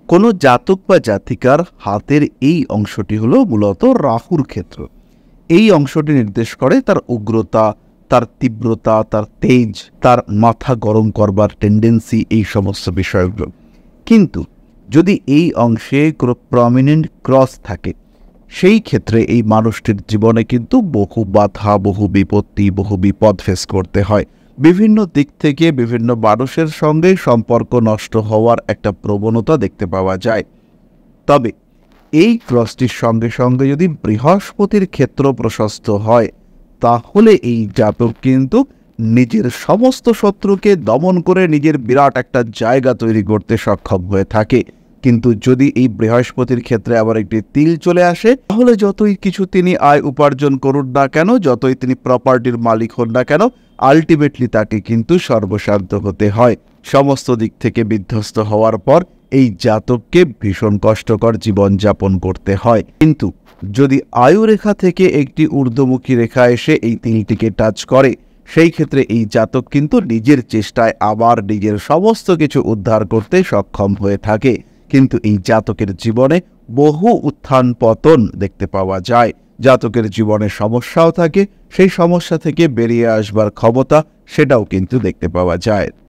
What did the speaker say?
কোনো জাতক বা জাতিকার হাতের এই অংশটি হলো মূলত রাহুর ক্ষেত্র। এই অংশটি নির্দেশ করে তার উগ্রতা, তার তীব্রতা, তার তেজ, তার মাথা গরম করবার টেন্ডেন্সি, এই সমস্ত বিষয়গুলো। কিন্তু যদি এই অংশে কোনো প্রমিনেন্ট ক্রস থাকে, সেই ক্ষেত্রে এই মানুষটির জীবনে কিন্তু বহু বাধা, বহু বিপত্তি, বহু বিপদ ফেস করতে হয়। বিভিন্ন দিক থেকে বিভিন্ন মানুষের সঙ্গে সম্পর্ক নষ্ট হওয়ার একটা প্রবণতা দেখতে পাওয়া যায়। তবে এই ক্রসটির সঙ্গে সঙ্গে যদি বৃহস্পতির ক্ষেত্র প্রশস্ত হয়, তাহলে এই জাতক কিন্তু নিজের সমস্ত শত্রুকে দমন করে নিজের বিরাট একটা জায়গা তৈরি করতে সক্ষম হয়ে থাকে। কিন্তু যদি এই বৃহস্পতির ক্ষেত্রে আবার একটি তিল চলে আসে, তাহলে যতই কিছু তিনি আয় উপার্জন করুন না কেন, যতই তিনি প্রপার্টির মালিক হন না কেন, আলটিমেটলি তাকে কিন্তু সর্বশান্ত হতে হয়। সমস্ত দিক থেকে বিধ্বস্ত হওয়ার পর এই জাতককে ভীষণ কষ্টকর জীবনযাপন করতে হয়। কিন্তু যদি আয়ুরেখা থেকে একটি ঊর্ধ্বমুখী রেখা এসে এই তিলটিকে টাচ করে, সেই ক্ষেত্রে এই জাতক কিন্তু নিজের চেষ্টায় আবার নিজের সমস্ত কিছু উদ্ধার করতে সক্ষম হয়ে থাকে। কিন্তু এই জাতকের জীবনে বহু উত্থান পতন দেখতে পাওয়া যায়। জাতকের জীবনে সমস্যাও থাকে, সেই সমস্যা থেকে বেরিয়ে আসবার ক্ষমতা সেটাও কিন্তু দেখতে পাওয়া যায়।